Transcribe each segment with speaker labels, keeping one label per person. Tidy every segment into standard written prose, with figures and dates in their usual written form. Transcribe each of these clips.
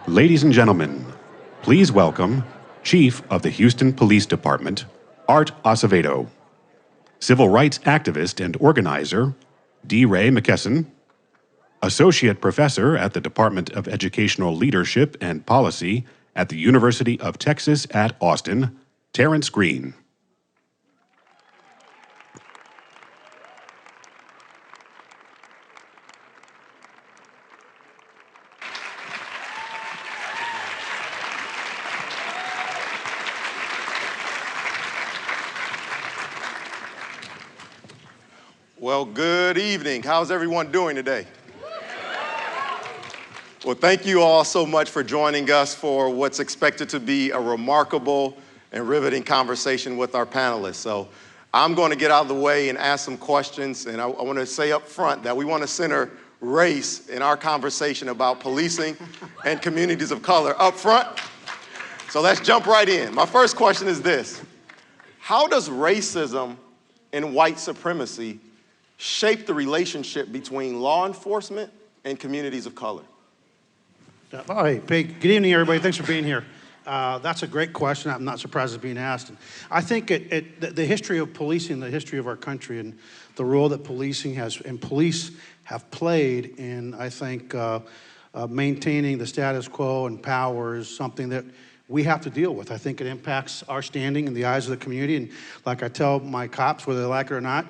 Speaker 1: Ladies and gentlemen, please welcome Chief of the Houston Police Department, Art Acevedo, Civil Rights Activist and Organizer, DeRay Mckesson, Associate Professor at the Department of Educational Leadership and Policy at the University of Texas at Austin, Terrance Green.
Speaker 2: Well, good evening. How's everyone doing today? Well, thank you all so much for joining us for what's expected to be a remarkable and riveting conversation with our panelists. So I'm going to get out of the way and ask some questions, and I want to say up front that we want to center race in our conversation about policing and communities of color up front. So let's jump right in. My first question is this: how does racism and white supremacy shape the relationship between law enforcement and communities of color?
Speaker 3: All right, good evening, everybody. Thanks for being here. That's a great question. I'm not surprised it's being asked. And I think the history of policing, the history of our country, and the role that police have played in, I think, maintaining the status quo and power is something that we have to deal with. I think it impacts our standing in the eyes of the community. And like I tell my cops, whether they like it or not,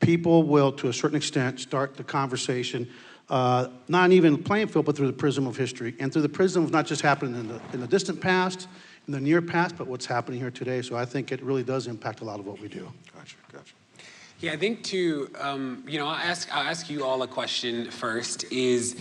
Speaker 3: people will, to a certain extent, start the conversation, not even playing field, but through the prism of history, and through the prism of not just happening in the distant past, in the near past, but what's happening here today. So I think it really does impact a lot of what we do.
Speaker 2: Gotcha.
Speaker 4: Yeah, I think too, I'll ask you all a question first, is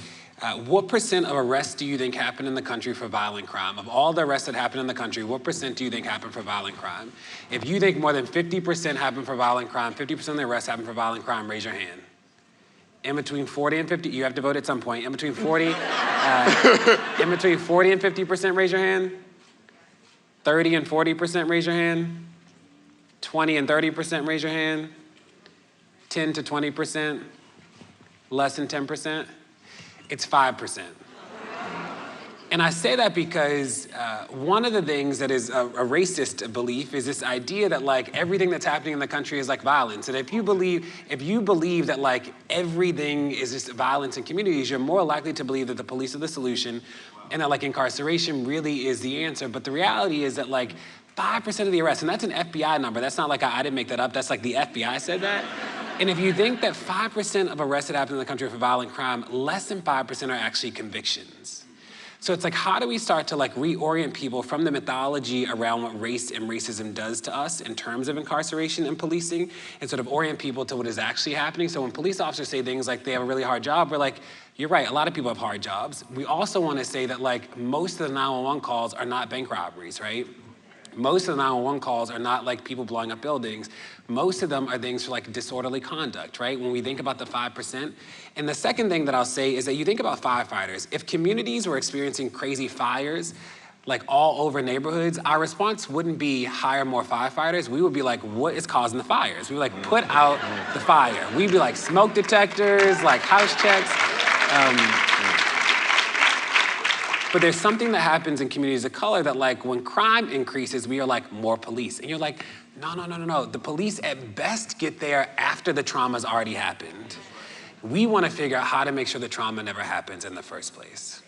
Speaker 4: what percent of arrests do you think happen in the country for violent crime? Of all the arrests that happen in the country, what percent do you think happen for violent crime? If you think more than 50% happen for violent crime, 50% of the arrests happen for violent crime, raise your hand. In between 40 and 50, you have to vote at some point. In between 40 and 50%, raise your hand. 30 and 40%, raise your hand. 20 and 30%, raise your hand. 10 to 20%, less than 10%. It's 5%. And I say that because one of the things that is a racist belief is this idea that like everything that's happening in the country is like violence. And if you believe that like everything is just violence in communities, you're more likely to believe that the police are the solution and that like incarceration really is the answer. But the reality is that like 5% of the arrests, and that's an FBI number. That's not like I didn't make that up. That's like the FBI said that. And if you think that 5% of arrests that happen in the country for violent crime, less than 5% are actually convictions. So it's like, how do we start to like reorient people from the mythology around what race and racism does to us in terms of incarceration and policing, and sort of orient people to what is actually happening? So when police officers say things like they have a really hard job, we're like, you're right, a lot of people have hard jobs. We also want to say that like most of the 911 calls are not bank robberies, right? Most of the 911 calls are not like people blowing up buildings. Most of them are things for like disorderly conduct, right? When we think about the 5%. And the second thing that I'll say is that you think about firefighters. If communities were experiencing crazy fires, like all over neighborhoods, our response wouldn't be hire more firefighters. We would be like, what is causing the fires? We would like put out the fire. We'd be like smoke detectors, like house checks. But there's something that happens in communities of color that like when crime increases, we are like more police. And you're like, no. The police at best get there after the trauma's already happened. We want to figure out how to make sure the trauma never happens in the first place.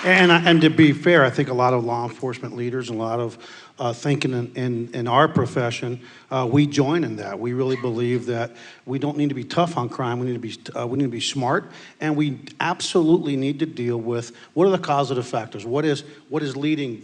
Speaker 3: And to be fair, I think a lot of law enforcement leaders and a lot of thinking in our profession, we join in that. We really believe that we don't need to be tough on crime. We need to be smart, and we absolutely need to deal with what are the causative factors. What is leading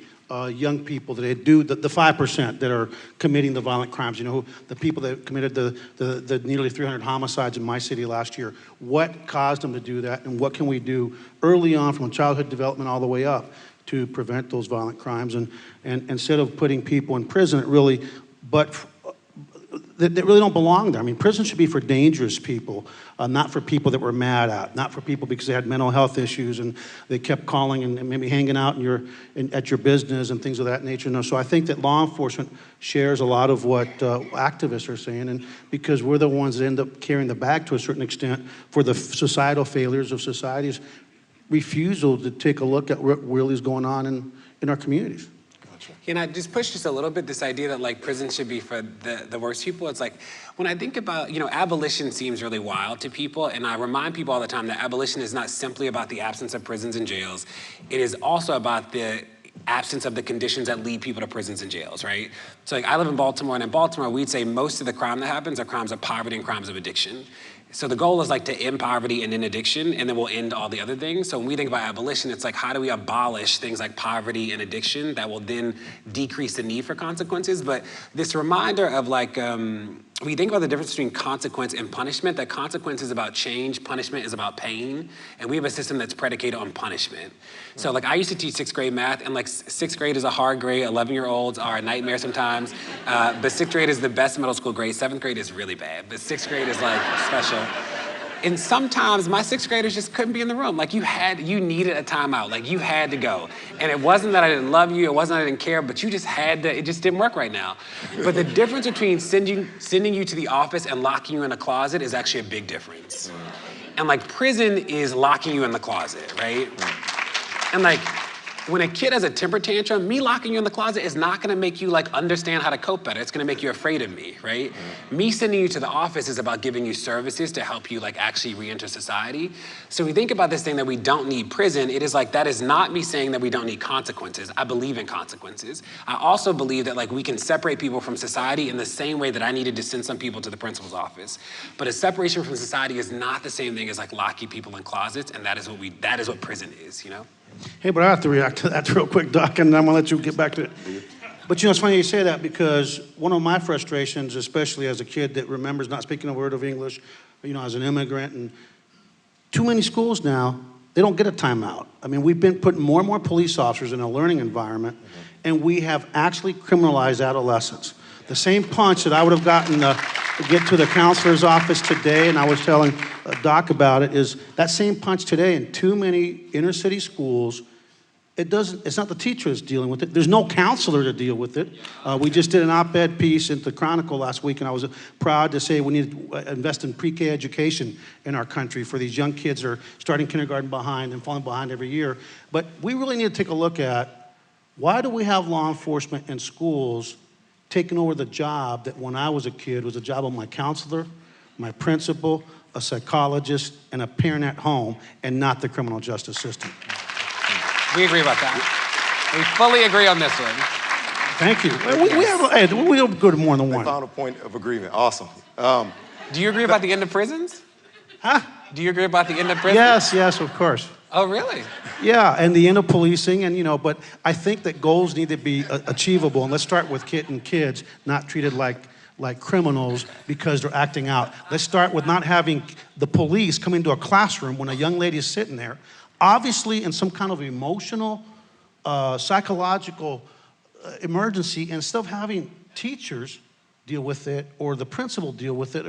Speaker 3: young people that do the 5% that are committing the violent crimes? You know, the people that committed the nearly 300 homicides in my city last year. What caused them to do that, and what can we do early on from childhood development all the way up to prevent those violent crimes? And instead of putting people in prison, it really, but that really don't belong there. I mean, prison should be for dangerous people, not for people that we're mad at, not for people because they had mental health issues and they kept calling and maybe hanging out at your business and things of that nature. No, so I think that law enforcement shares a lot of what activists are saying, and because we're the ones that end up carrying the bag to a certain extent for the societal failures of society's refusal to take a look at what really is going on in our communities.
Speaker 4: And I just push just a little bit this idea that like prison should be for the worst people. It's like when I think about, abolition seems really wild to people, and I remind people all the time that abolition is not simply about the absence of prisons and jails. It is also about the absence of the conditions that lead people to prisons and jails, right? So like I live in Baltimore, and in Baltimore we'd say most of the crime that happens are crimes of poverty and crimes of addiction. So the goal is like to end poverty and end addiction, and then we'll end all the other things. So when we think about abolition, it's like, how do we abolish things like poverty and addiction that will then decrease the need for consequences? But this reminder of like, when you think about the difference between consequence and punishment, that consequence is about change, punishment is about pain, and we have a system that's predicated on punishment. So like I used to teach 6th grade math, and like 6th grade is a hard grade, 11-year-olds are a nightmare sometimes, but 6th grade is the best middle school grade, 7th grade is really bad, but 6th grade is like special. And sometimes my 6th graders just couldn't be in the room. Like you needed a timeout. Like you had to go. And it wasn't that I didn't love you, it wasn't that I didn't care, but you just had to, it just didn't work right now. But the difference between sending you to the office and locking you in a closet is actually a big difference. And like prison is locking you in the closet, right? And like, when a kid has a temper tantrum, me locking you in the closet is not gonna make you like understand how to cope better. It's gonna make you afraid of me, right? Me sending you to the office is about giving you services to help you like actually re-enter society. So we think about this thing that we don't need prison, it is like, that is not me saying that we don't need consequences. I believe in consequences. I also believe that like we can separate people from society in the same way that I needed to send some people to the principal's office. But a separation from society is not the same thing as like locking people in closets, and that is what prison is,
Speaker 3: Hey, but I have to react to that real quick, Doc, and I'm gonna let you get back to it. But it's funny you say that, because one of my frustrations, especially as a kid that remembers not speaking a word of English, as an immigrant, and too many schools now, they don't get a timeout. I mean, we've been putting more and more police officers in a learning environment, and we have actually criminalized adolescents. The same punch that I would have gotten to get to the counselor's office today, and I was telling Doc about it, is that same punch today in too many inner city schools. It's not the teacher that's dealing with it. There's no counselor to deal with it. We just did an op-ed piece in the Chronicle last week, and I was proud to say we need to invest in pre-K education in our country for these young kids that are starting kindergarten behind and falling behind every year. But we really need to take a look at, why do we have law enforcement in schools taking over the job that when I was a kid was a job of my counselor, my principal, a psychologist, and a parent at home, and not the criminal justice system?
Speaker 4: We agree about that. We fully agree on this one.
Speaker 3: Thank you. We'll go to more than one.
Speaker 2: I found a point of agreement. Awesome.
Speaker 4: Do you agree about the end of prisons?
Speaker 3: Huh?
Speaker 4: Do you agree about the end of prisons?
Speaker 3: Yes, of course.
Speaker 4: Oh, really?
Speaker 3: Yeah, and the end of policing, and but I think that goals need to be achievable, and let's start with kids not treated like criminals because they're acting out. Let's start with not having the police come into a classroom when a young lady is sitting there, obviously in some kind of emotional, psychological emergency, and instead of having teachers deal with it, or the principal deal with it,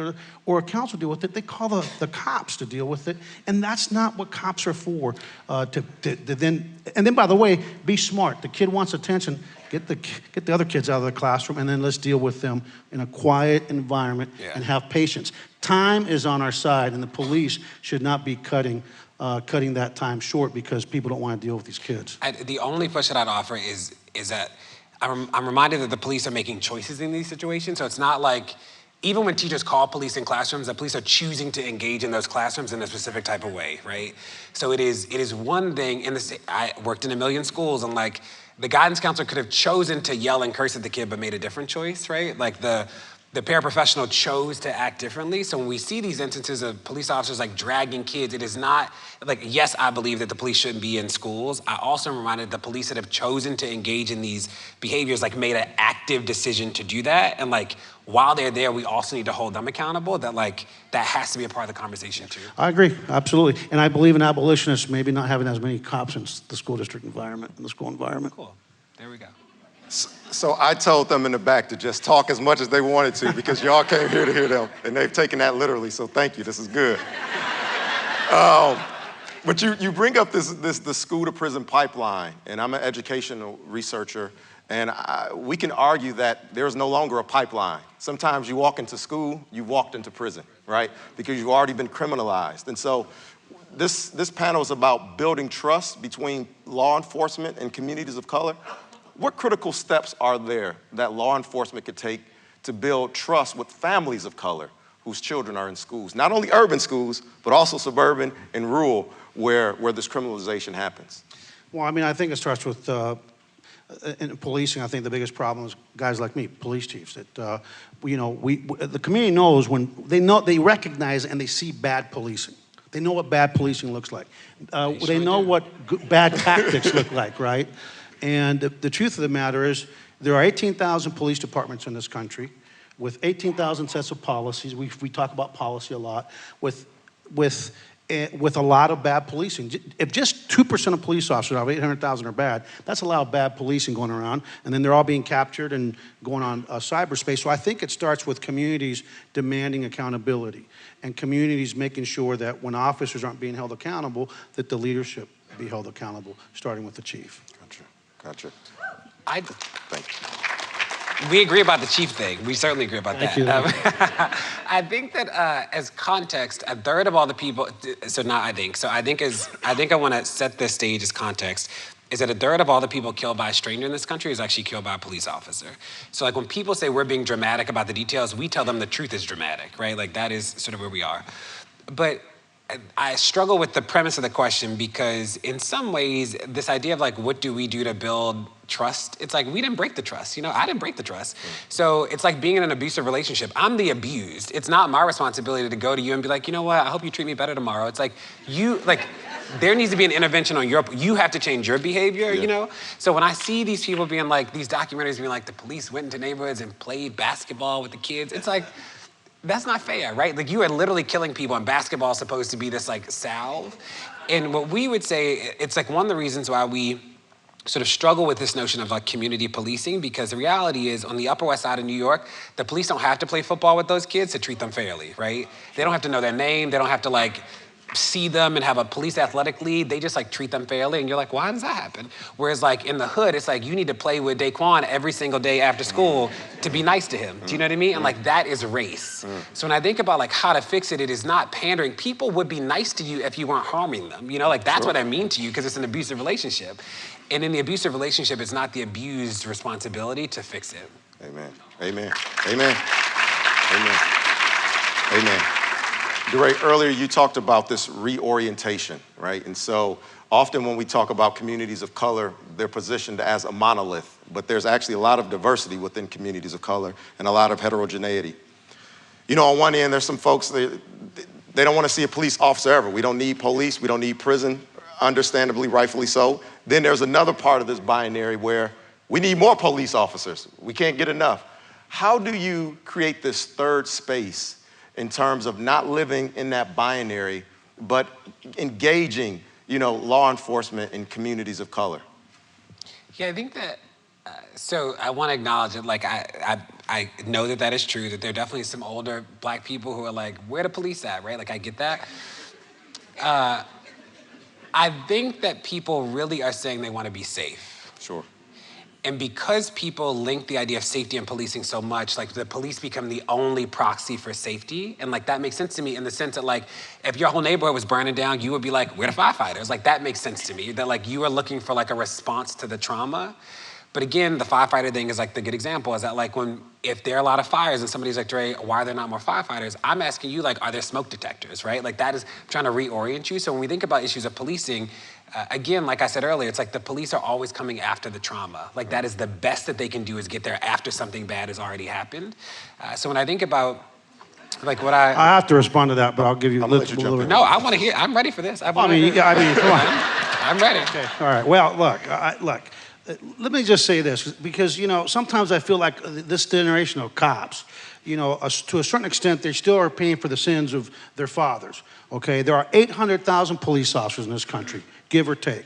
Speaker 3: or a counselor deal with it, they call the cops to deal with it, and that's not what cops are for. And then, by the way, be smart. The kid wants attention. Get the other kids out of the classroom, and then let's deal with them in a quiet environment and have patience. Time is on our side, and the police should not be cutting that time short because people don't want to deal with these kids.
Speaker 4: The only push that I'd offer is that I'm reminded that the police are making choices in these situations. So it's not like, even when teachers call police in classrooms, the police are choosing to engage in those classrooms in a specific type of way, right? So it is one thing, I worked in a million schools, and like, the guidance counselor could have chosen to yell and curse at the kid, but made a different choice, right? Like the paraprofessional chose to act differently. So when we see these instances of police officers like dragging kids, it is not like, yes, I believe that the police shouldn't be in schools. I also am reminded the police that have chosen to engage in these behaviors, like made an active decision to do that. And like, while they're there, we also need to hold them accountable, that has to be a part of the conversation too.
Speaker 3: I agree, absolutely. And I believe in abolitionists maybe not having as many cops in the school district environment, in the school environment.
Speaker 4: Cool, there we go.
Speaker 2: So I told them in the back to just talk as much as they wanted to because y'all came here to hear them, and they've taken that literally, so thank you, this is good. But you bring up the school to prison pipeline, and I'm an educational researcher, and we can argue that there's no longer a pipeline. Sometimes you walk into school, you've walked into prison, right? Because you've already been criminalized. And so this panel is about building trust between law enforcement and communities of color. What critical steps are there that law enforcement could take to build trust with families of color whose children are in schools? Not only urban schools, but also suburban and rural where this criminalization happens.
Speaker 3: Well, I mean, I think it starts with in policing. I think the biggest problem is guys like me, police chiefs, that the community knows when they recognize and they see bad policing. They know what bad policing looks like. They know what bad tactics look like, right? And the truth of the matter is there are 18,000 police departments in this country with 18,000 sets of policies. We talk about policy a lot with a lot of bad policing. If just 2% of police officers out of 800,000 are bad, that's a lot of bad policing going around, and then they're all being captured and going on cyberspace. So I think it starts with communities demanding accountability and communities making sure that when officers aren't being held accountable, that the leadership be held accountable, starting with the chief.
Speaker 2: Gotcha.
Speaker 4: Thank you. We agree about the chief thing. We certainly agree about that. I think that as context, a third of all the people, so not I think, so I think I want to set the stage as context, is that a third of all the people killed by a stranger in this country is actually killed by a police officer. So like when people say we're being dramatic about the details, we tell them the truth is dramatic, right? Like that is sort of where we are. But I struggle with the premise of the question because in some ways, this idea of like, what do we do to build trust? It's like, we didn't break the trust. I didn't break the trust. So it's like being in an abusive relationship. I'm the abused. It's not my responsibility to go to you and be like, you know what? I hope you treat me better tomorrow. It's like, there needs to be an intervention on you have to change your behavior, you know? So when I see these people being like, these documentaries being like, the police went into neighborhoods and played basketball with the kids, it's like, that's not fair, right? Like you are literally killing people and basketball is supposed to be this like salve. And what we would say, it's like one of the reasons why we sort of struggle with this notion of like community policing, because the reality is on the Upper West Side of New York, the police don't have to play football with those kids to treat them fairly, right? They don't have to know their name. They don't have to like see them and have a police athletic lead. They just like treat them fairly. And you're like, why does that happen? Whereas like in the hood, it's like you need to play with Daquan every single day after school to be nice to him. Do you know what I mean? And like that is race. So when I think about like how to fix it, it is not pandering. People would be nice to you if you weren't harming them. Like that's what I mean to you because it's an abusive relationship. And in the abusive relationship, it's not the abused's responsibility to fix it.
Speaker 2: Amen. Amen. Amen. Amen. Amen. DeRay, earlier you talked about this reorientation, right? And so often when we talk about communities of color, they're positioned as a monolith, but there's actually a lot of diversity within communities of color and a lot of heterogeneity. On one end, there's some folks, they don't want to see a police officer ever. We don't need police, we don't need prison, understandably, rightfully so. Then there's another part of this binary where we need more police officers. We can't get enough. How do you create this third space in terms of not living in that binary, but engaging, law enforcement in communities of color?
Speaker 4: Yeah, I think that, so I want to acknowledge it. Like, I know that is true, that there are definitely some older Black people who are like, where the police at, right? Like, I get that. I think that people really are saying they want to be safe.
Speaker 2: Sure.
Speaker 4: And because people link the idea of safety and policing so much, like the police become the only proxy for safety. And like that makes sense to me in the sense that like, if your whole neighborhood was burning down, you would be like, we're the firefighters. Like that makes sense to me, that like you are looking for like a response to the trauma. But again, the firefighter thing is like the good example is that like if there are a lot of fires and somebody's like, DeRay, why are there not more firefighters? I'm asking you like, are there smoke detectors, right? Like that is trying to reorient you. So when we think about issues of policing, again, like I said earlier, it's like the police are always coming after the trauma. Like that is the best that they can do is get there after something bad has already happened. So when I think about like what I
Speaker 3: have to respond to that, but I'll give you a little bit.
Speaker 4: No, I want to hear. I'm ready for this.
Speaker 3: Come on.
Speaker 4: I'm ready.
Speaker 3: Okay. All right. Well, look. Let me just say this, because, sometimes I feel like this generation of cops, to a certain extent, they still are paying for the sins of their fathers, okay? There are 800,000 police officers in this country, give or take.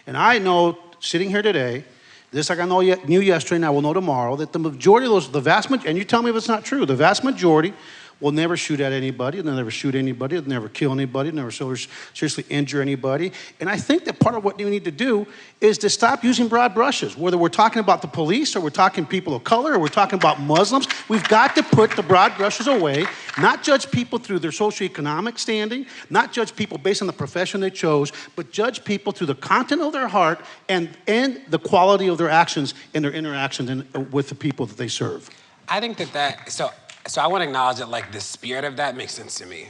Speaker 3: And I know, sitting here today, This like I knew yesterday and I will know tomorrow, that the majority of those, the vast majority, and you tell me if it's not true, the vast majority will never shoot at anybody, they'll never shoot anybody, they'll never kill anybody, they'll never seriously injure anybody. And I think that part of what you need to do is to stop using broad brushes. Whether we're talking about the police or we're talking people of color or we're talking about Muslims, we've got to put the broad brushes away, not judge people through their socioeconomic standing, not judge people based on the profession they chose, but judge people through the content of their heart and the quality of their actions and their interactions with the people that they serve.
Speaker 4: I think so I want to acknowledge that, like, the spirit of that makes sense to me.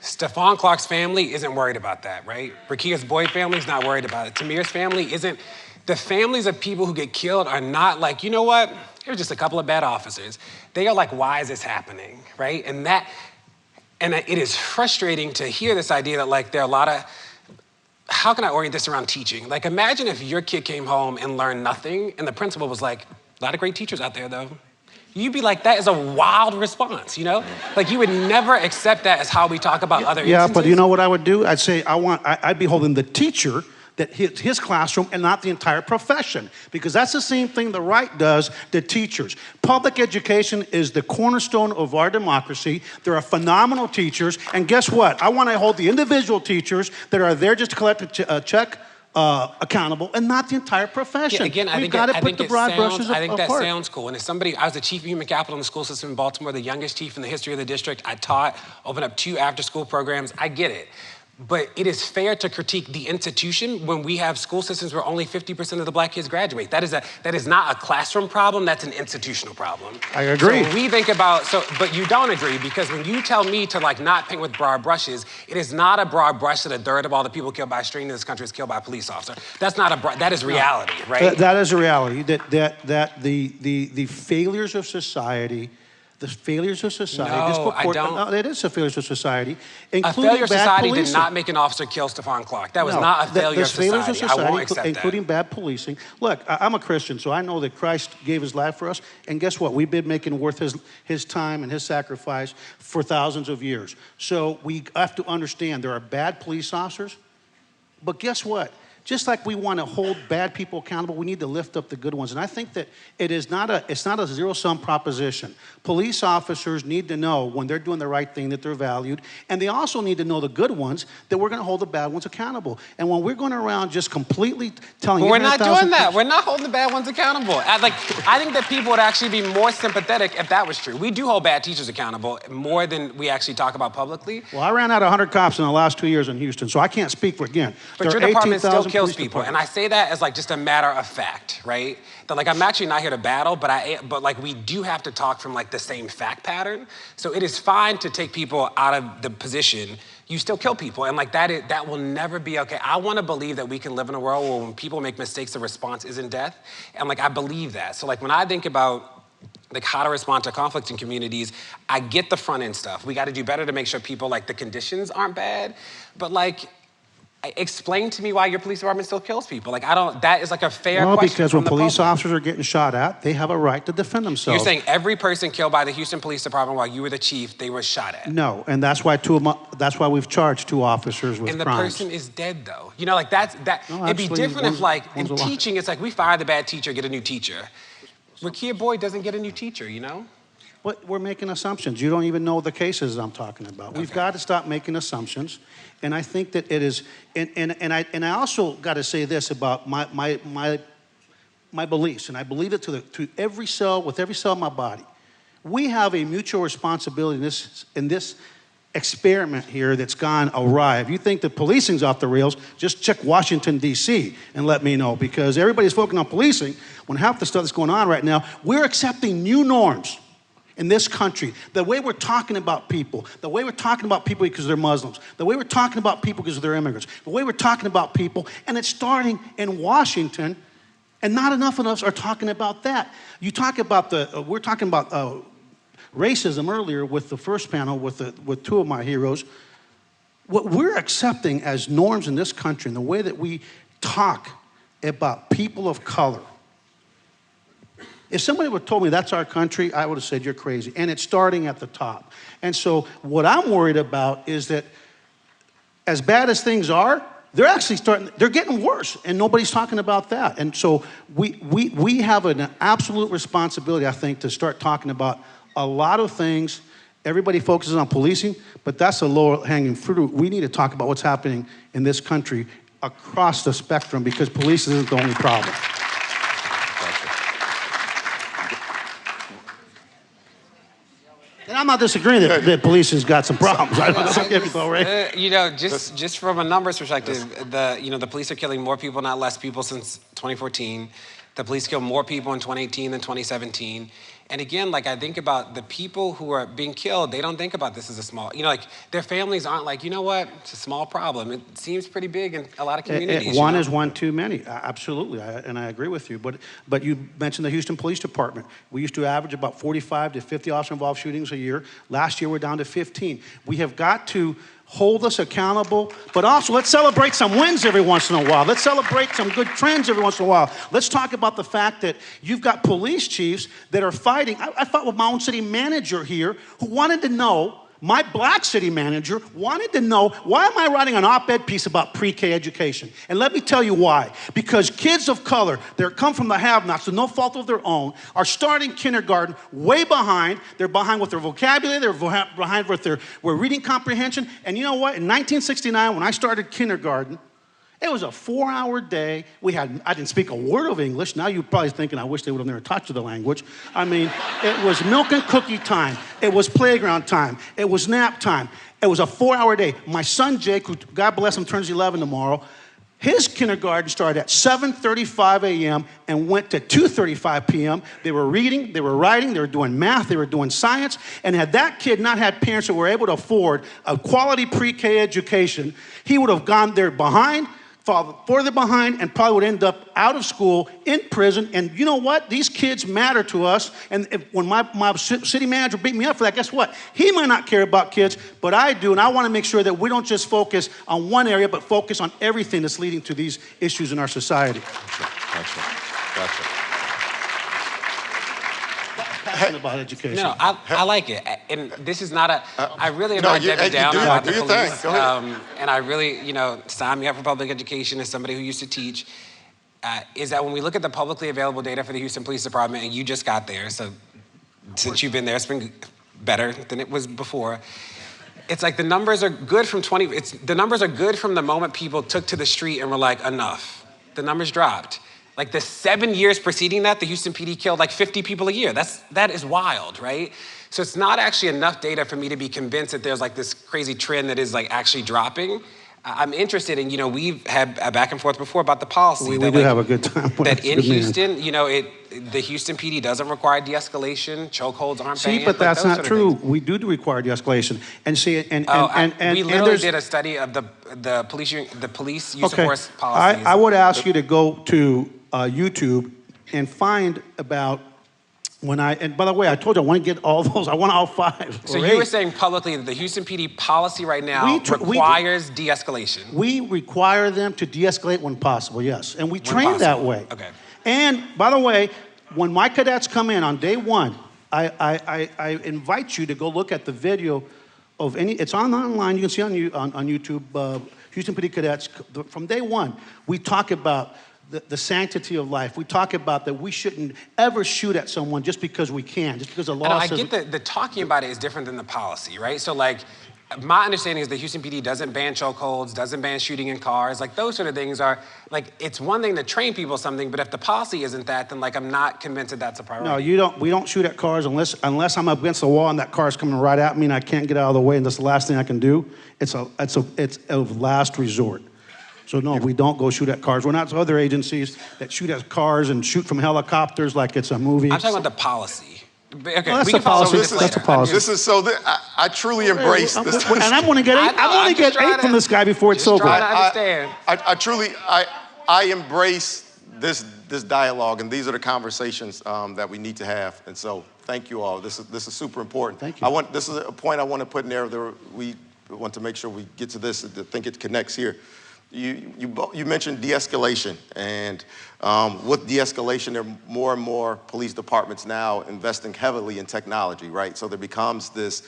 Speaker 4: Stephon Clark's family isn't worried about that, right? Rakia's Boyd family's not worried about it. Tamir's family isn't. The families of people who get killed are not like, you know what? It was just a couple of bad officers. They are like, why is this happening, right? And it is frustrating to hear this idea that, like, there are a lot of, how can I orient this around teaching? Like, imagine if your kid came home and learned nothing, and the principal was like, a lot of great teachers out there, though. You'd be like, that is a wild response, you know? Like, you would never accept that as how we talk about other instances.
Speaker 3: Yeah, but you know what I would do? I'd say I'd be holding the teacher, that his classroom, and not the entire profession, because that's the same thing the right does to teachers. Public education is the cornerstone of our democracy. There are phenomenal teachers, and guess what? I want to hold the individual teachers that are there just to collect a check accountable, and not the entire profession.
Speaker 4: Yeah, again, I think that sounds cool. And as somebody, I was the chief of human capital in the school system in Baltimore, the youngest chief in the history of the district. I taught, opened up 2 after-school programs. I get it. But it is fair to critique the institution when we have school systems where only 50% of the black kids graduate. That is not a classroom problem, that's an institutional problem.
Speaker 3: I agree.
Speaker 4: So we think about, but you don't agree, because when you tell me to, like, not paint with broad brushes, it is not a broad brush that a third of all the people killed by a string in this country is killed by a police officer. That's not that is reality, right?
Speaker 3: That is a reality, that the failures of society, no,
Speaker 4: I don't.
Speaker 3: No, it is a failure of society,
Speaker 4: A
Speaker 3: including
Speaker 4: failure of
Speaker 3: bad
Speaker 4: society
Speaker 3: policing.
Speaker 4: did not make an officer kill Stephon Clark. That was not a failure of society. I won't accept that.
Speaker 3: Including bad policing. Look, I'm a Christian, so I know that Christ gave his life for us, and guess what? We've been making worth his time and his sacrifice for thousands of years. So we have to understand there are bad police officers, but guess what? Just like we want to hold bad people accountable, we need to lift up the good ones. And I think that it's not a zero-sum proposition. Police officers need to know when they're doing the right thing that they're valued, and they also need to know the good ones, that we're going to hold the bad ones accountable. And when we're going around just completely telling
Speaker 4: we're not doing that. We're not holding the bad ones accountable. I think that people would actually be more sympathetic if that was true. We do hold bad teachers accountable more than we actually talk about publicly.
Speaker 3: Well, I ran out of 100 cops in the last 2 years in Houston, so I can't speak for, again.
Speaker 4: But your department still kills people, and I say that as, like, just a matter of fact, right? That, like, I'm actually not here to battle, but like, we do have to talk from, like, the same fact pattern. So it is fine to take people out of the position. You still kill people, and, like, that will never be okay. I want to believe that we can live in a world where when people make mistakes, the response isn't death, and, like, I believe that. So, like, when I think about, like, how to respond to conflict in communities, I get the front end stuff. We got to do better to make sure people, like, the conditions aren't bad, but, like, explain to me why your police department still kills people. Like, that is, like, a fair question.
Speaker 3: Well, because when police
Speaker 4: public.
Speaker 3: officers are getting shot at, they have a right to defend themselves.
Speaker 4: You're saying every person killed by the Houston Police Department while you were the chief, they were shot at?
Speaker 3: No, and that's why we've charged 2 officers with crimes.
Speaker 4: And the person is dead, though. You know, like,
Speaker 3: No,
Speaker 4: it'd be different if, like, in
Speaker 3: alive.
Speaker 4: teaching, it's like we fire the bad teacher, get a new teacher. Rakia Boyd doesn't get a new teacher, you know?
Speaker 3: But we're making assumptions. You don't even know the cases I'm talking about. Okay. We've got to stop making assumptions. And I think that it is, and I also got to say this about my beliefs, and I believe it to every cell, with every cell in my body. We have a mutual responsibility in this experiment here that's gone awry. If you think that policing's off the rails, just check Washington, D.C. and let me know, because everybody's focusing on policing when half the stuff that's going on right now, we're accepting new norms in this country. The way we're talking about people, the way we're talking about people because they're Muslims, the way we're talking about people because they're immigrants, the way we're talking about people, and it's starting in Washington, and not enough of us are talking about that. You talk about we're talking about racism earlier with the first panel with 2 of my heroes. What we're accepting as norms in this country and the way that we talk about people of color, if somebody would have told me that's our country, I would have said, you're crazy. And it's starting at the top. And so what I'm worried about is that as bad as things are, they're actually they're getting worse, and nobody's talking about that. And so we have an absolute responsibility, I think, to start talking about a lot of things. Everybody focuses on policing, but that's a lower-hanging fruit. We need to talk about what's happening in this country across the spectrum, because police isn't the only problem. And I'm not disagreeing that police has got some problems.
Speaker 4: Just from a numbers perspective, the police are killing more people, not less people, since 2014. The police killed more people in 2018 than 2017. And again, I think about the people who are being killed, they don't think about this as a small, their families aren't like, you know what, it's a small problem. It seems pretty big in a lot of communities.
Speaker 3: One is one too many, absolutely, and I agree with you. But you mentioned the Houston Police Department. We used to average about 45 to 50 officer-involved shootings a year. Last year, we're down to 15. We have got to hold us accountable, but also let's celebrate some wins every once in a while. Let's celebrate some good trends every once in a while. Let's talk about the fact that you've got police chiefs that are fighting. I fought with my own city manager here who wanted to know, my black city manager wanted to know, why am I writing an op-ed piece about pre-K education? And let me tell you why. Because kids of color that come from the have-nots, to no fault of their own, are starting kindergarten way behind. They're behind with their vocabulary, they're behind with their reading comprehension. And you know what? In 1969, when I started kindergarten, it was a 4-hour day. I didn't speak a word of English. Now you're probably thinking, I wish they would have never touched the language. I mean, it was milk and cookie time. It was playground time. It was nap time. It was a 4-hour day. My son, Jake, who, God bless him, turns 11 tomorrow, his kindergarten started at 7:35 a.m. and went to 2:35 p.m. They were reading, they were writing, they were doing math, they were doing science. And had that kid not had parents that were able to afford a quality pre-K education, he would have gone there behind, further behind, and probably would end up out of school, in prison. And you know what? These kids matter to us. And when my city manager beat me up for that, guess what? He might not care about kids, but I do. And I want to make sure that we don't just focus on one area, but focus on everything that's leading to these issues in our society.
Speaker 2: Gotcha.
Speaker 3: About education.
Speaker 4: No, I like it, and this is not I really am not Debbie Downer about the police. And I really, sign me up for public education as somebody who used to teach. Is that when we look at the publicly available data for the Houston Police Department, and you just got there, so since you've been there, it's been better than it was before. It's like the numbers are good from the numbers are good from the moment people took to the street and were like, enough. The numbers dropped. Like the 7 years preceding that, the Houston PD killed like 50 people a year. That is wild, right? So it's not actually enough data for me to be convinced that there's like this crazy trend that is like actually dropping. I'm interested in, we've had a back and forth before about the policy.
Speaker 3: We do have a good time.
Speaker 4: That in Houston, the Houston PD doesn't require de-escalation. Chokeholds aren't banned.
Speaker 3: See, but that's not true. We do require de-escalation. And see,
Speaker 4: we literally did a study of the police use of force policies.
Speaker 3: I would ask you to go to YouTube and find about and by the way, I told you I want to get all those. I want all 5.
Speaker 4: So you were saying publicly that the Houston PD policy right now requires de-escalation.
Speaker 3: We require them to de-escalate when possible, yes. And we train that way.
Speaker 4: Okay.
Speaker 3: And by the way, when my cadets come in on day 1, I invite you to go look at the video of it's online. You can see on YouTube, Houston PD cadets. From day 1, we talk about the sanctity of life. We talk about that we shouldn't ever shoot at someone just because we can, just because the law says.
Speaker 4: I get the talking about it is different than the policy, right? So my understanding is the Houston PD doesn't ban chokeholds, doesn't ban shooting in cars. Those sort of things are, it's one thing to train people something, but if the policy isn't that, then I'm not convinced that that's a priority.
Speaker 3: No, we don't shoot at cars unless I'm up against the wall and that car's coming right at me and I can't get out of the way and that's the last thing I can do. It's a last resort. So no, we don't go shoot at cars. We're not other agencies that shoot at cars and shoot from helicopters like it's a movie.
Speaker 4: I'm talking about the policy. Okay,
Speaker 3: well, that's a policy. That's a policy.
Speaker 2: I truly embrace this.
Speaker 3: And I'm going to get 8. I want to get 8 from this guy before it's over.
Speaker 2: I embrace this dialogue, and these are the conversations that we need to have. And so, thank you all. This is super important.
Speaker 3: Thank you.
Speaker 2: This is a point I want to put in there. We want to make sure we get to this. I think it connects here. You mentioned de-escalation, and with de-escalation, there are more and more police departments now investing heavily in technology, right? So there becomes this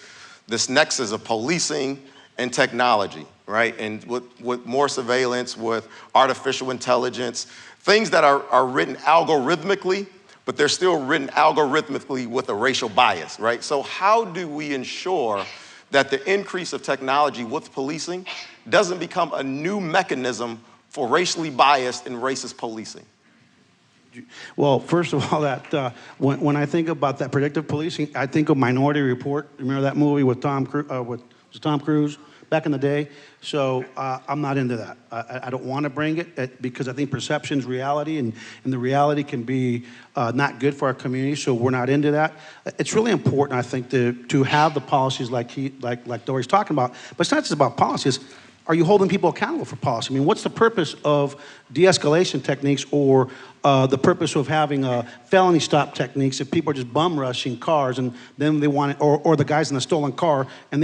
Speaker 2: nexus of policing and technology, right? And with more surveillance, with artificial intelligence, things that are written algorithmically, but they're still written algorithmically with a racial bias, right? So how do we ensure that the increase of technology with policing doesn't become a new mechanism for racially biased and racist policing?
Speaker 3: Well, first of all, when I think about that predictive policing, I think of Minority Report. Remember that movie with Tom Cruise back in the day? So I'm not into that. I don't want to bring it because I think perception's reality, and the reality can be not good for our community. So we're not into that. It's really important, I think, to have the policies like Doray's talking about. But it's not just about policies. Are you holding people accountable for policy? I mean, what's the purpose of de-escalation techniques or the purpose of having felony stop techniques if people are just bum rushing cars and then they want it, or the guys in the stolen car and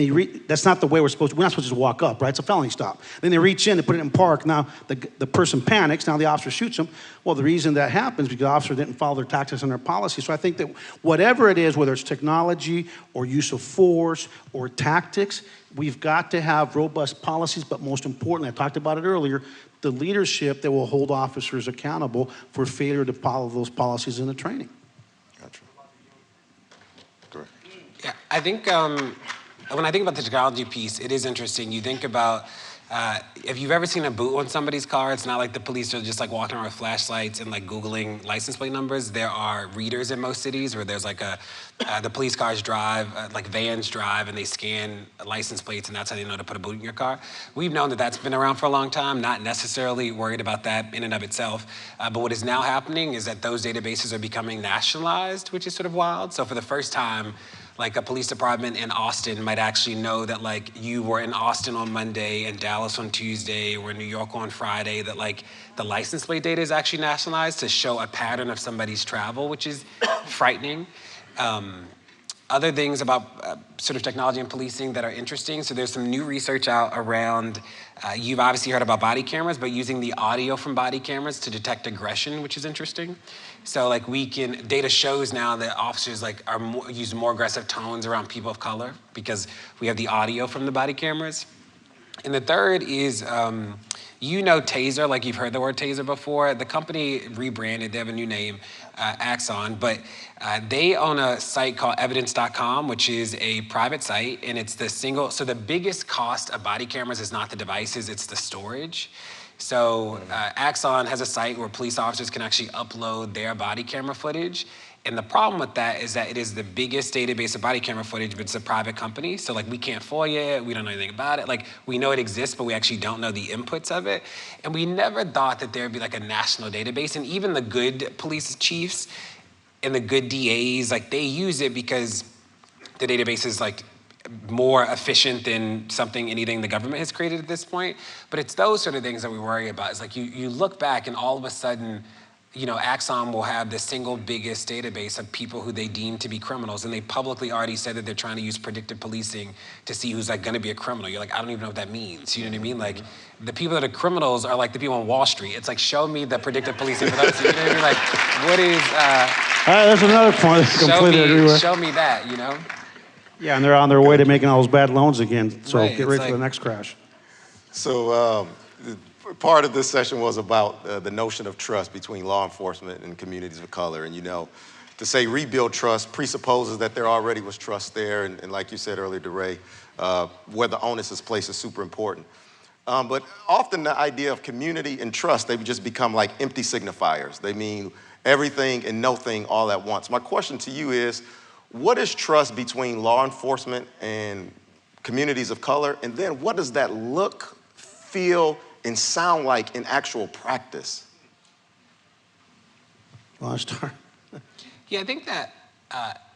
Speaker 3: that's not the way we're not supposed to just walk up, right? It's a felony stop. Then they reach in and put it in park. Now the person panics. Now the officer shoots them. Well, the reason that happens is because the officer didn't follow their tactics and their policy. So I think that whatever it is, whether it's technology or use of force or tactics, we've got to have robust policies, but most importantly, I talked about it earlier, the leadership that will hold officers accountable for failure to follow those policies in the training.
Speaker 2: Gotcha. Correct.
Speaker 4: Yeah, I think when I think about the technology piece, it is interesting. You think about if you've ever seen a boot on somebody's car, it's not like the police are just like walking around with flashlights and like Googling license plate numbers. There are readers in most cities where there's like the police cars drive, like vans drive, and they scan license plates, and that's how they know to put a boot in your car. We've known that that's been around for a long time, not necessarily worried about that in and of itself. But what is now happening is that those databases are becoming nationalized, which is sort of wild. So for the first time, like a police department in Austin might actually know that like you were in Austin on Monday and Dallas on Tuesday or New York on Friday, that like the license plate data is actually nationalized to show a pattern of somebody's travel, which is frightening. Other things about sort of technology and policing that are interesting. So there's some new research out around, you've obviously heard about body cameras, but using the audio from body cameras to detect aggression, which is interesting. So like data shows now that officers like use more aggressive tones around people of color because we have the audio from the body cameras. And the third is, Taser, like you've heard the word Taser before. The company rebranded, they have a new name, Axon, but they own a site called evidence.com, which is a private site, and it's so the biggest cost of body cameras is not the devices, it's the storage. So Axon has a site where police officers can actually upload their body camera footage. And the problem with that is that it is the biggest database of body camera footage, but it's a private company. So like we can't FOIA it, we don't know anything about it. Like we know it exists, but we actually don't know the inputs of it. And we never thought that there'd be like a national database. And even the good police chiefs and the good DAs, like they use it because the database is like more efficient than anything the government has created at this point. But it's those sort of things that we worry about. It's like you look back and all of a sudden, Axon will have the single biggest database of people who they deem to be criminals. And they publicly already said that they're trying to use predictive policing to see who's like gonna be a criminal. You're like, I don't even know what that means. You know what I mean? Like the people that are criminals are like the people on Wall Street. It's like, show me the predictive policing for those. You know what I mean? Like, what is,
Speaker 3: all right, that's another point I completely agree with.
Speaker 4: Show me that,
Speaker 3: Yeah, and they're on their way to making all those bad loans again. So
Speaker 4: right,
Speaker 3: get ready for the next crash.
Speaker 2: So part of this session was about the notion of trust between law enforcement and communities of color. And to say rebuild trust presupposes that there already was trust there. And like you said earlier, DeRay, where the onus is placed is super important. But often the idea of community and trust, they just become like empty signifiers. They mean everything and nothing all at once. My question to you is, what is trust between law enforcement and communities of color? And then what does that look, feel, and sound like in actual practice?
Speaker 3: Well, I'll start.
Speaker 4: Yeah, I think that,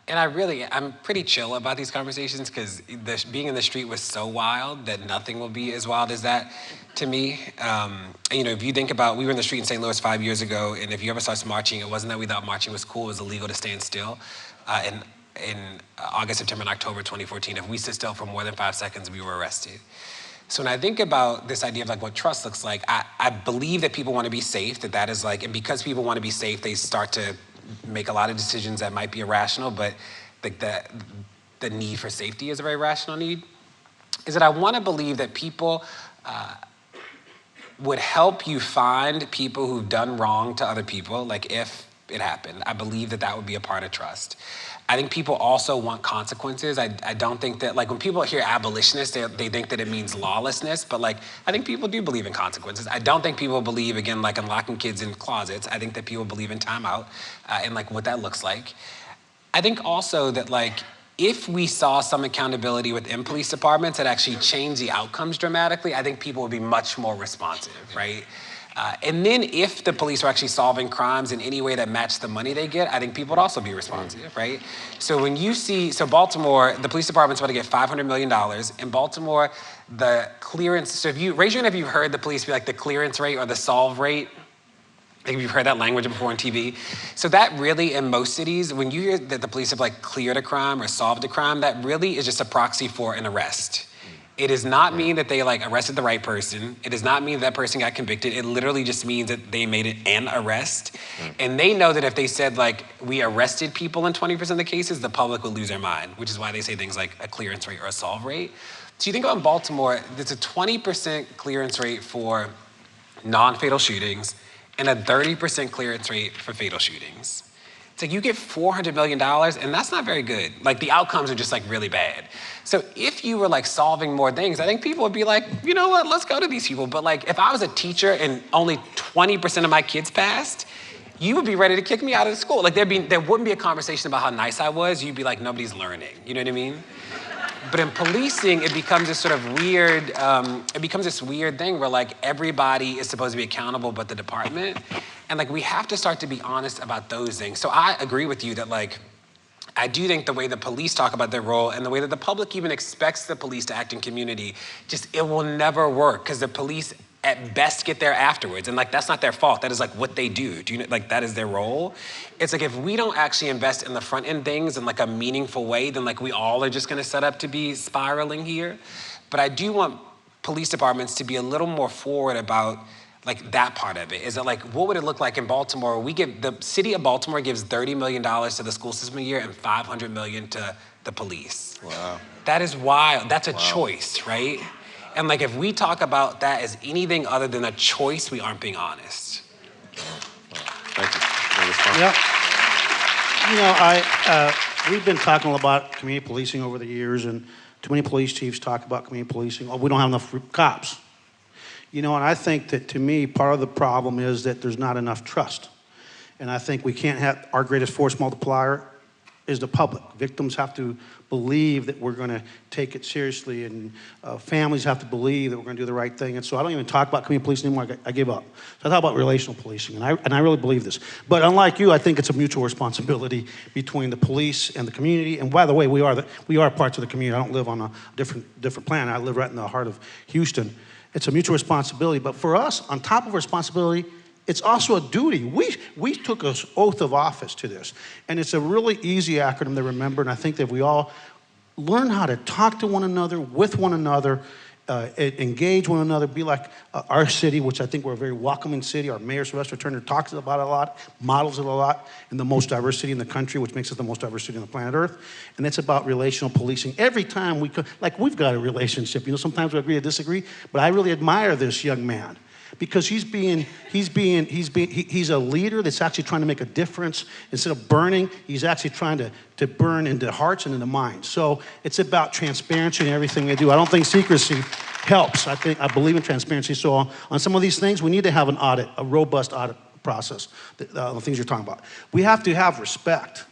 Speaker 4: and I'm pretty chill about these conversations because being in the street was so wild that nothing will be as wild as that to me. If you think about, we were in the street in St. Louis 5 years ago, and if you ever saw us marching, it wasn't that we thought marching was cool, it was illegal to stand still. In August, September, and October 2014, if we stood still for more than 5 seconds, we were arrested. So when I think about this idea of like what trust looks like, I believe that people want to be safe, that is like, and because people want to be safe, they start to make a lot of decisions that might be irrational, but the need for safety is a very rational need. Is that I want to believe that people would help you find people who've done wrong to other people, like if it happened. I believe that that would be a part of trust. I think people also want consequences. I don't think that, like when people hear abolitionists, they think that it means lawlessness, but like, I think people do believe in consequences. I don't think people believe, again, like in locking kids in closets. I think that people believe in timeout and like what that looks like. I think also that like, if we saw some accountability within police departments that actually changed the outcomes dramatically, I think people would be much more responsive, right? And then if the police were actually solving crimes in any way that matched the money they get, I think people would also be responsive, right? So when you see, so Baltimore, the police department's about to get $500 million. In Baltimore, the clearance, so if you, raise your hand if you've heard the police be like the clearance rate or the solve rate. I think you've heard that language before on TV. So that really, in most cities, when you hear that the police have like cleared a crime or solved a crime, that really is just a proxy for an arrest. It does not mean that they like arrested the right person. It does not mean that person got convicted. It literally just means that they made it an arrest. And they know that if they said like, we arrested people in 20% of the cases, the public would lose their mind, which is why they say things like a clearance rate or a solve rate. So you think about Baltimore, there's a 20% clearance rate for non-fatal shootings and a 30% clearance rate for fatal shootings. It's like you get $400 million and that's not very good. Like the outcomes are just like really bad. So if you were like solving more things, I think people would be like, you know what, let's go to these people. But like if I was a teacher and only 20% of my kids passed, you would be ready to kick me out of the school. Like there wouldn't be a conversation about how nice I was. You'd be like, nobody's learning. You know what I mean? But in policing, it becomes this sort of weird, it becomes this weird thing where like everybody is supposed to be accountable but the department. And like we have to start to be honest about those things. So I agree with you that like, I do think the way the police talk about their role and the way that the public even expects the police to act in community, just it will never work because the police at best get there afterwards. And like, that's not their fault. That is like what they do. Do you know, like that is their role. It's like if we don't actually invest in the front end things in like a meaningful way, then like we all are just gonna set up to be spiraling here. But I do want police departments to be a little more forward about like that part of it. Is it like, what would it look like in Baltimore? The city of Baltimore gives $30 million to the school system a year and $500 million to the police. Wow. That is wild. That's a choice, right? And like, if we talk about that as anything other than a choice, we aren't being honest.
Speaker 2: Thank you.
Speaker 3: Yeah. You know, we've been talking about community policing over the years, and too many police chiefs talk about community policing. Oh, we don't have enough cops. You know, and I think that to me, part of the problem is that there's not enough trust. And I think we can't have, our greatest force multiplier is the public. Victims have to believe that we're gonna take it seriously, and families have to believe that we're gonna do the right thing. And so I don't even talk about community policing anymore, I give up. So I talk about relational policing, and I really believe this. But unlike you, I think it's a mutual responsibility between the police and the community. And by the way, we are parts of the community. I don't live on a different planet. I live right in the heart of Houston. It's a mutual responsibility, but for us, on top of responsibility, it's also a duty. We took an oath of office to this, and it's a really easy acronym to remember, and I think that we all learn how to talk to one another, with one another, engage one another, be like our city, which I think we're a very welcoming city. Our mayor, Sylvester Turner, talks about it a lot, models it a lot, and the most diverse city in the country, which makes us the most diverse city on the planet Earth. And it's about relational policing. Every time we've got a relationship. You know, sometimes we agree to disagree, but I really admire this young man, because he's a leader that's actually trying to make a difference. Instead of burning, he's actually trying to burn into hearts and into minds. So it's about transparency in everything we do. I don't think secrecy helps. I believe in transparency. So on some of these things, we need to have an audit, a robust audit process, the things you're talking about. We have to have respect.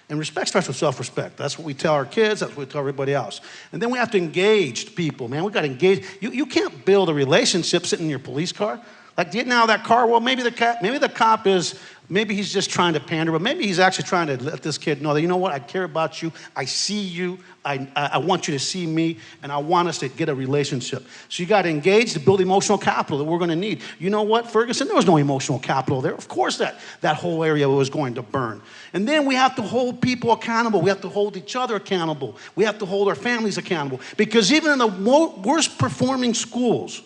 Speaker 3: And respect starts with self-respect. That's what we tell our kids, that's what we tell everybody else. And then we have to engage people, man. We got to engage. You can't build a relationship sitting in your police car. Like, getting out of that car, well, maybe the cop is, maybe he's just trying to pander, but maybe he's actually trying to let this kid know that, you know what, I care about you, I see you, I want you to see me, and I want us to get a relationship. So you got to engage to build emotional capital that we're going to need. You know what, Ferguson, there was no emotional capital there. Of course that whole area was going to burn. And then we have to hold people accountable. We have to hold each other accountable. We have to hold our families accountable. Because even in the worst performing schools,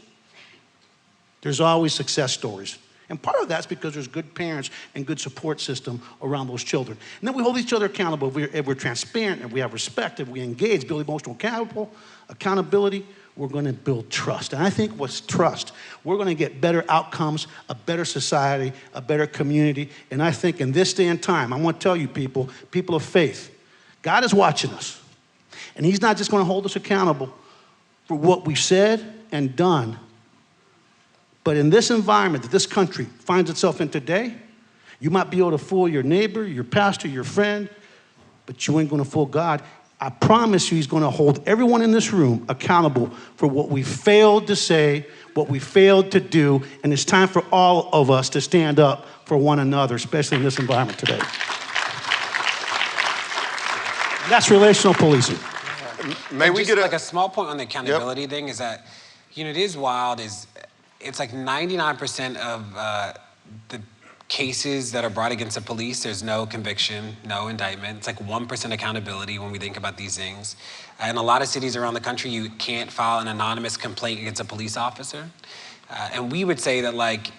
Speaker 3: there's always success stories. And part of that's because there's good parents and good support system around those children. And then we hold each other accountable. If we're transparent, if we have respect, if we engage, build emotional accountability, we're going to build trust. And I think what's trust, we're going to get better outcomes, a better society, a better community. And I think in this day and time, I want to tell you people of faith, God is watching us. And he's not just going to hold us accountable for what we've said and done. But in this environment that this country finds itself in today, you might be able to fool your neighbor, your pastor, your friend, but you ain't going to fool God. I promise you he's going to hold everyone in this room accountable for what we failed to say, what we failed to do, and it's time for all of us to stand up for one another, especially in this environment today. And that's relational policing.
Speaker 2: May we get
Speaker 4: like a small point on the accountability thing is that, you know, it is wild, it's like 99% of the cases that are brought against the police, there's no conviction, no indictment. It's like 1% accountability when we think about these things. In a lot of cities around the country, you can't file an anonymous complaint against a police officer. And we would say that, like,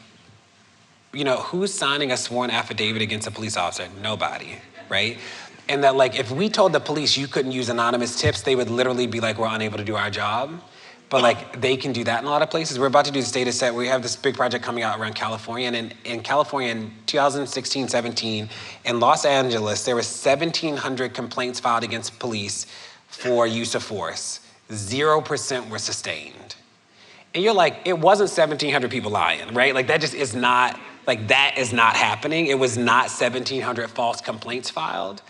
Speaker 4: you know, who's signing a sworn affidavit against a police officer? Nobody, right? And that, like, if we told the police you couldn't use anonymous tips, they would literally be like, we're unable to do our job. But, like, they can do that in a lot of places. We're about to do this data set. We have this big project coming out around California. And in California in 2016, 17, in Los Angeles, there were 1,700 complaints filed against police for use of force. 0% were sustained. And you're like, it wasn't 1,700 people lying, right? Like, that just is not, like, that is not happening. It was not 1,700 false complaints filed.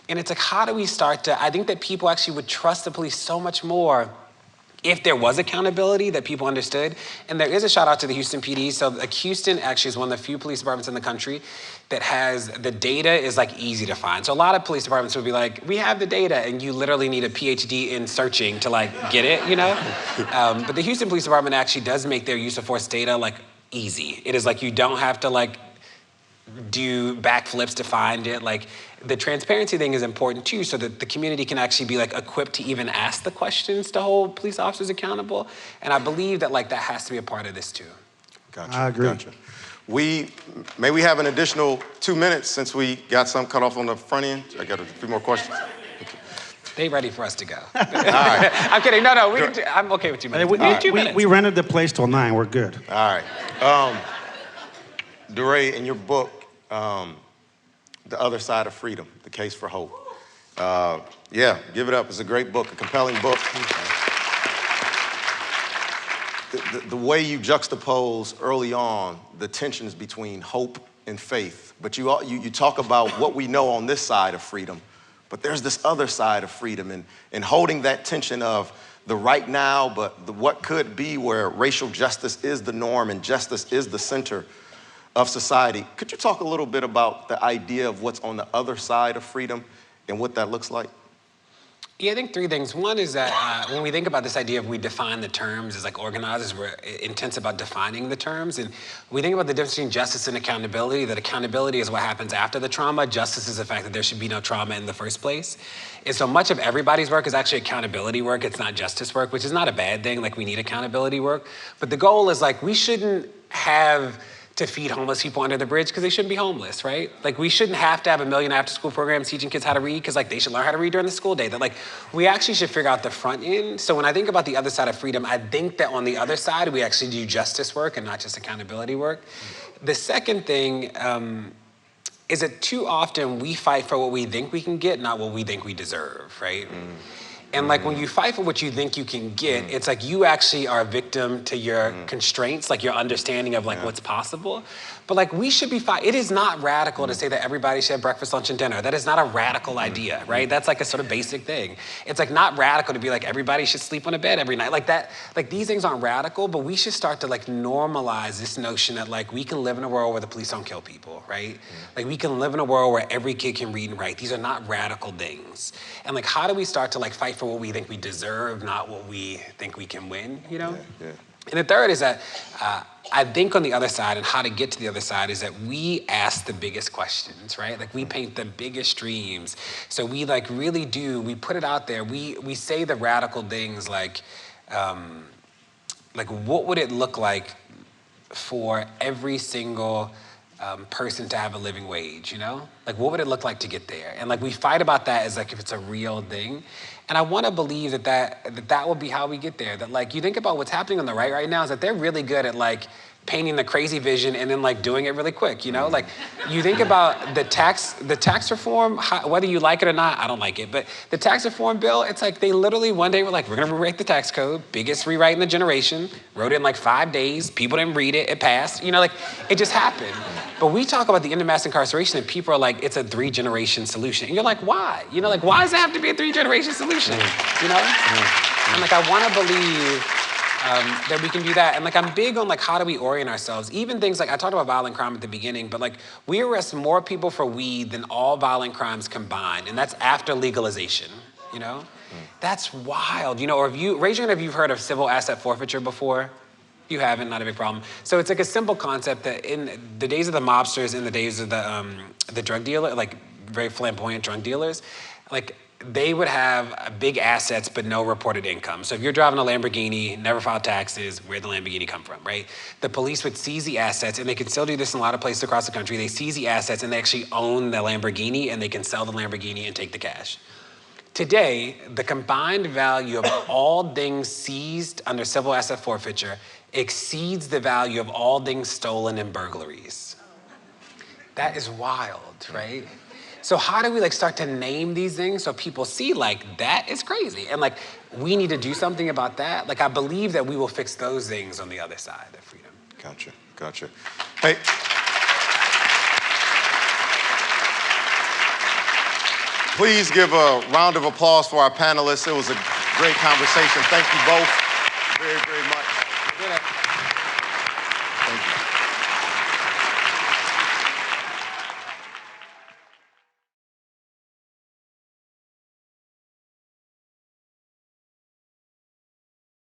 Speaker 4: And it's like, how do we start to, I think that people actually would trust the police so much more if there was accountability that people understood. And there is a shout out to the Houston PD. So like Houston actually is one of the few police departments in the country that has, the data is like easy to find. So a lot of police departments would be like, we have the data, and you literally need a PhD in searching to like get it, you know? But the Houston Police Department actually does make their use of force data like easy. It is like, you don't have to like do backflips to find it. Like, the transparency thing is important too, so that the community can actually be like equipped to even ask the questions to hold police officers accountable. And I believe that like that has to be a part of this too.
Speaker 2: Gotcha.
Speaker 3: I agree.
Speaker 2: Gotcha. May we have an additional 2 minutes since we got some cut off on the front end? I got a few more questions. Okay.
Speaker 4: They ready for us to go.
Speaker 2: All right.
Speaker 4: I'm kidding. No, I'm okay with 2 minutes.
Speaker 3: We,
Speaker 4: Right. 2 minutes.
Speaker 3: we rented the place till 9. We're good.
Speaker 2: All right. DeRay, in your book, The Other Side of Freedom, The Case for Hope. Yeah, give it up. It's a great book, a compelling book. The way you juxtapose early on the tensions between hope and faith, but you talk about what we know on this side of freedom, but there's this other side of freedom, and holding that tension of the right now, but the what could be, where racial justice is the norm and justice is the center of society. Could you talk a little bit about the idea of what's on the other side of freedom and what that looks like?
Speaker 4: Yeah, I think 3 things. One is that when we think about this idea of we define the terms as like organizers, we're intense about defining the terms. And we think about the difference between justice and accountability, that accountability is what happens after the trauma. Justice is the fact that there should be no trauma in the first place. And so much of everybody's work is actually accountability work. It's not justice work, which is not a bad thing. Like, we need accountability work. But the goal is like, we shouldn't have to feed homeless people under the bridge because they shouldn't be homeless, right? Like, we shouldn't have to have a million after-school programs teaching kids how to read because like they should learn how to read during the school day. That like, we actually should figure out the front end. So when I think about the other side of freedom, I think that on the other side, we actually do justice work and not just accountability work. The second thing is that too often we fight for what we think we can get, not what we think we deserve, right? And like, when you fight for what you think you can get, it's like you actually are a victim to your constraints, like your understanding of like what's possible. But like, we should be it is not radical to say that everybody should have breakfast, lunch, and dinner. That is not a radical idea, right? That's like a sort of basic thing. It's like not radical to be like everybody should sleep on a bed every night. Like that, like these things aren't radical, but we should start to like normalize this notion that like we can live in a world where the police don't kill people, right? Like, we can live in a world where every kid can read and write. These are not radical things. And like, how do we start to like fight for what we think we deserve, not what we think we can win, you know?
Speaker 2: Yeah.
Speaker 4: And the third is that I think on the other side, and how to get to the other side, is that we ask the biggest questions, right? Like, we paint the biggest dreams. So we like really do, we put it out there. We say the radical things like what would it look like for every single person to have a living wage, you know? Like, what would it look like to get there? And like, we fight about that as like if it's a real thing. And I want to believe that will be how we get there. That like, you think about what's happening on the right now is that they're really good at like painting the crazy vision and then like doing it really quick, you know? Like, you think about the tax reform, whether you like it or not, I don't like it, but the tax reform bill, it's like they literally one day were like, we're gonna rewrite the tax code, biggest rewrite in the generation, wrote it in like 5 days, people didn't read it, it passed, you know, like, it just happened. But we talk about the end of mass incarceration and people are like, it's a 3-generation solution. And you're like, why? You know, like, why does it have to be a 3-generation solution? You know? And like, I wanna believe that we can do that. And like, I'm big on like, how do we orient ourselves? Even things like, I talked about violent crime at the beginning, but like, we arrest more people for weed than all violent crimes combined. And that's after legalization, you know? That's wild, you know, or raise your hand if you've heard of civil asset forfeiture before. You haven't, not a big problem. So it's like a simple concept that in the days of the mobsters, in the days of the drug dealer, like very flamboyant drug dealers, like they would have big assets but no reported income. So if you're driving a Lamborghini, never filed taxes, where'd the Lamborghini come from, right? The police would seize the assets, and they can still do this in a lot of places across the country. They seize the assets and they actually own the Lamborghini, and they can sell the Lamborghini and take the cash. Today, the combined value of all things seized under civil asset forfeiture exceeds the value of all things stolen in burglaries. That is wild, right? So how do we like start to name these things so people see like that is crazy? And like, we need to do something about that. Like, I believe that we will fix those things on the other side of freedom.
Speaker 2: Gotcha. Hey. Please give a round of applause for our panelists. It was a great conversation. Thank you both very, very much.